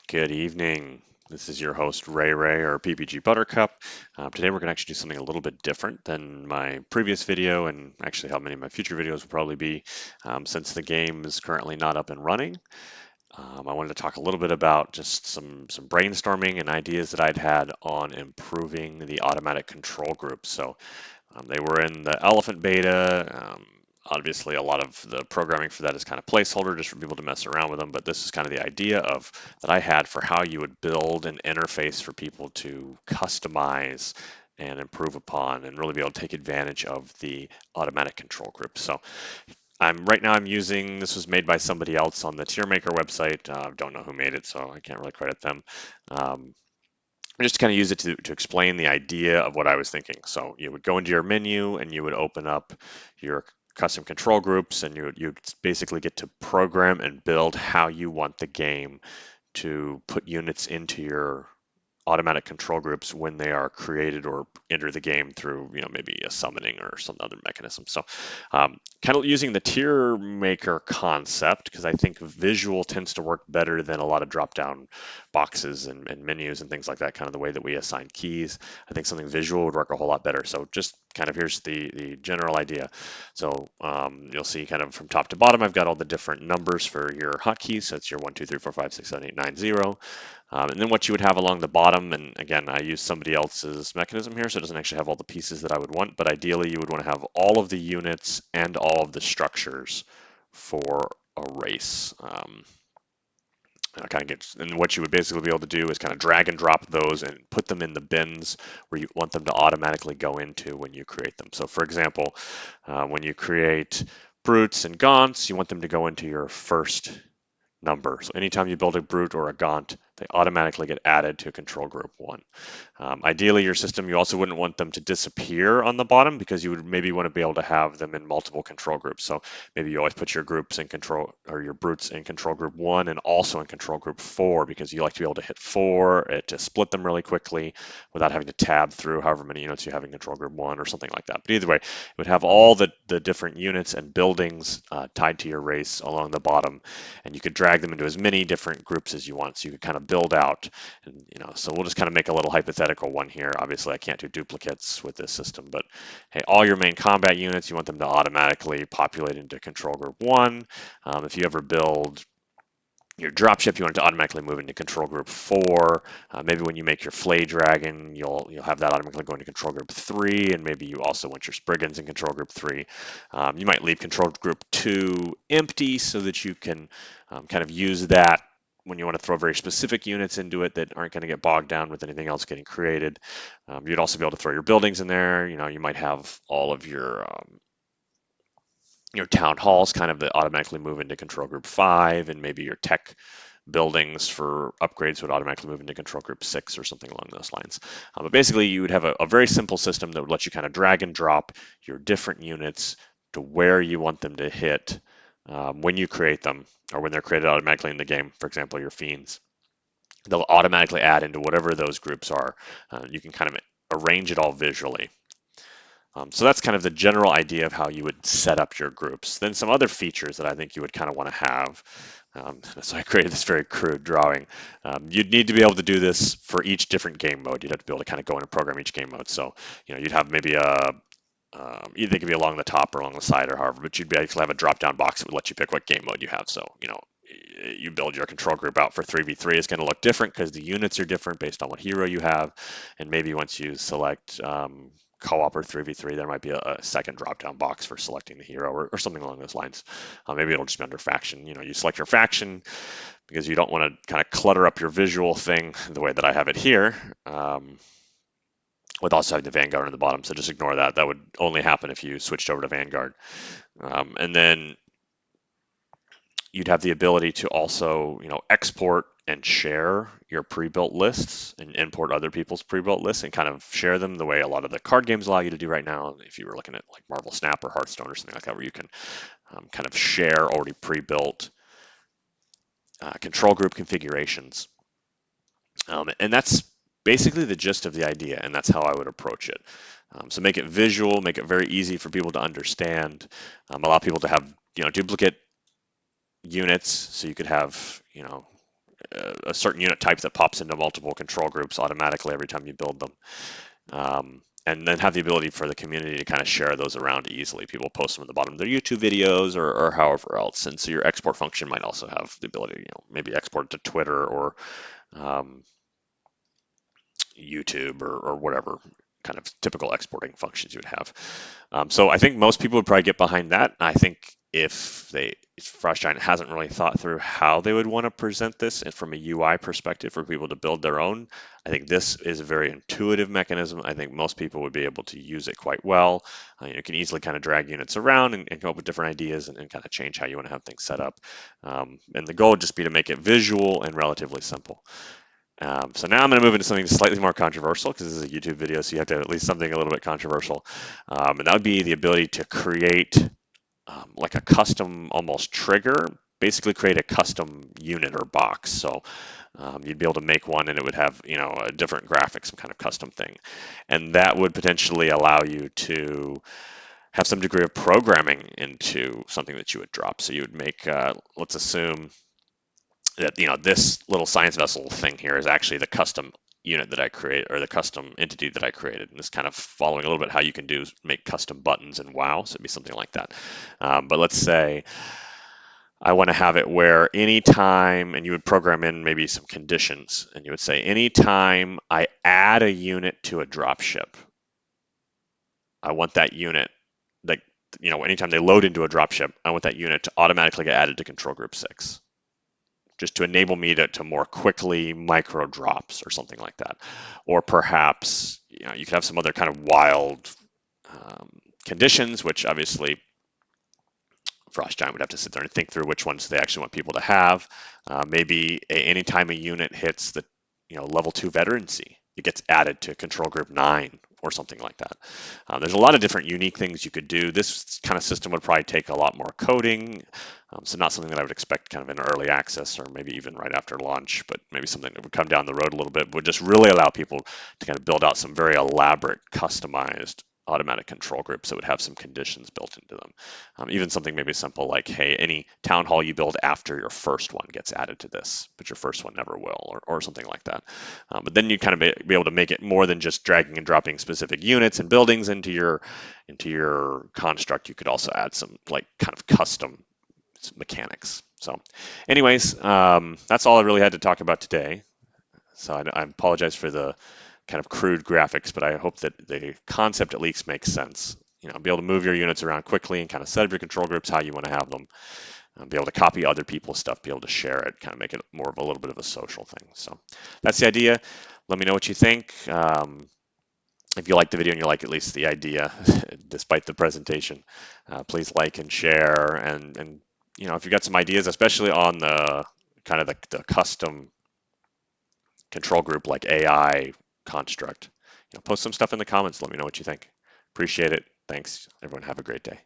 Good evening. This is your host, Ray Ray, or PPG Buttercup. Today we're going to actually do something a little bit different than my previous video, and actually how many of my future videos will probably be, since the game is currently not up and running. I wanted to talk a little bit about just some brainstorming and ideas that I'd had on improving the automatic control group. They were in the Elephant beta. Obviously, a lot of the programming for that is kind of placeholder just for people to mess around with them. But this is kind of the idea of that I had for how you would build an interface for people to customize and improve upon and really be able to take advantage of the automatic control group. So right now I'm using, this was made by somebody else on the Tier Maker website. Don't know who made it, so I can't really credit them. I just kind of use it to explain the idea of what I was thinking. So you would go into your menu and you would open up your custom control groups, and you'd basically get to program and build how you want the game to put units into your automatic control groups when they are created or enter the game through, maybe a summoning or some other mechanism. So kind of using the tier maker concept, because I think visual tends to work better than a lot of drop down boxes and menus and things like that, kind of the way that we assign keys. I think something visual would work a whole lot better. So just kind of here's the general idea. So you'll see kind of from top to bottom, I've got all the different numbers for your hotkeys. So it's your 1, 2, 3, 4, 5, 6, 7, 8, 9, 0. And then what you would have along the bottom, and again, I use somebody else's mechanism here, so it doesn't actually have all the pieces that I would want, but ideally you would want to have all of the units and all of the structures for a race. And what you would basically be able to do is kind of drag and drop those and put them in the bins where you want them to automatically go into when you create them. So for example, when you create brutes and gaunts, you want them to go into your first number. So anytime you build a brute or a gaunt, they automatically get added to control group 1. Ideally, your system, you also wouldn't want them to disappear on the bottom, because you would maybe want to be able to have them in multiple control groups. So maybe you always put your groups in control, or your brutes in control group 1 and also in control group 4, because you like to be able to hit 4 to split them really quickly without having to tab through however many units you have in control group 1 or something like that. But either way, it would have all the different units and buildings tied to your race along the bottom, and you could drag them into as many different groups as you want. So you could kind of build out, and so we'll just kind of make a little hypothetical one here. Obviously, I can't do duplicates with this system, but hey, all your main combat units, you want them to automatically populate into control group 1. If you ever build your dropship, you want it to automatically move into control group 4. Maybe when you make your flay dragon, you'll have that automatically go into control group 3, and maybe you also want your spriggans in control group 3. You might leave control group 2 empty so that you can kind of use that when you want to throw very specific units into it that aren't going to get bogged down with anything else getting created. You'd also be able to throw your buildings in there. You might have all of your town halls kind of that automatically move into control group 5, and maybe your tech buildings for upgrades would automatically move into control group 6 or something along those lines. But basically, you would have a very simple system that would let you kind of drag and drop your different units to where you want them to hit when you create them, or when they're created automatically in the game. For example, your fiends. They'll automatically add into whatever those groups are. You can kind of arrange it all visually. So that's kind of the general idea of how you would set up your groups. Then some other features that I think you would kind of want to have. So I created this very crude drawing. You'd need to be able to do this for each different game mode. You'd have to be able to kind of go in and program each game mode. So you'd have maybe either it could be along the top or along the side or however, but you'd basically have a drop-down box that would let you pick what game mode you have. So you build your control group out for 3v3. It's going to look different because the units are different based on what hero you have, and maybe once you select co-op or 3v3, there might be a second drop-down box for selecting the hero or something along those lines. Maybe it'll just be under faction. You select your faction because you don't want to kind of clutter up your visual thing the way that I have it here, with also having the Vanguard on the bottom. So just ignore that. That would only happen if you switched over to Vanguard. And then you'd have the ability to also, export and share your pre-built lists and import other people's pre-built lists and kind of share them the way a lot of the card games allow you to do right now. If you were looking at like Marvel Snap or Hearthstone or something like that, where you can kind of share already pre-built control group configurations. And that's basically the gist of the idea, and that's how I would approach it. So make it visual, make it very easy for people to understand, allow people to have, duplicate units, so you could have, a certain unit type that pops into multiple control groups automatically every time you build them. And then have the ability for the community to kind of share those around easily. People post them at the bottom of their YouTube videos or however else. And so your export function might also have the ability to, maybe export to Twitter or um, YouTube or whatever kind of typical exporting functions you would have. So I think most people would probably get behind that. I think if Frost Giant hasn't really thought through how they would want to present this and from a UI perspective for people to build their own, I think this is a very intuitive mechanism. I think most people would be able to use it quite well. You can easily kind of drag units around and come up with different ideas and kind of change how you want to have things set up. And the goal would just be to make it visual and relatively simple. So now I'm going to move into something slightly more controversial because this is a YouTube video, so you have to have at least something a little bit controversial. And that would be the ability to create like a custom almost trigger, basically create a custom unit or box. So you'd be able to make one and it would have, a different graphic, some kind of custom thing. And that would potentially allow you to have some degree of programming into something that you would drop. So you would make, let's assume, that this little science vessel thing here is actually the custom unit that I create or the custom entity that I created. And it's kind of following a little bit how you can make custom buttons in WoW. So it'd be something like that. But let's say I want to have it where anytime, and you would program in maybe some conditions, and you would say anytime I add a unit to a dropship, I want that unit that, anytime they load into a dropship, I want that unit to automatically get added to control group 6. Just to enable me to more quickly micro drops or something like that. Or perhaps, you could have some other kind of wild conditions, which obviously Frost Giant would have to sit there and think through which ones they actually want people to have. Maybe anytime a unit hits the level 2 veterancy, it gets added to control group 9 or something like that. There's a lot of different unique things you could do. This kind of system would probably take a lot more coding, so not something that I would expect kind of in early access or maybe even right after launch, but maybe something that would come down the road a little bit, would just really allow people to kind of build out some very elaborate, customized automatic control groups that would have some conditions built into them. Even something maybe simple like, hey, any town hall you build after your first one gets added to this, but your first one never will, or something like that. But then you kind of be able to make it more than just dragging and dropping specific units and buildings into your construct. You could also add some like kind of custom mechanics. So anyways, that's all I really had to talk about today. So I apologize for the kind of crude graphics, but I hope that the concept at least makes sense. Be able to move your units around quickly and kind of set up your control groups how you want to have them. Be able to copy other people's stuff, be able to share it, kind of make it more of a little bit of a social thing. So that's the idea. Let me know what you think. If you like the video and you like at least the idea, despite the presentation, please like and share. And if you've got some ideas, especially on the kind of the custom control group like AI construct, post some stuff in the comments. Let me know what you think. Appreciate it. Thanks, everyone. Have a great day.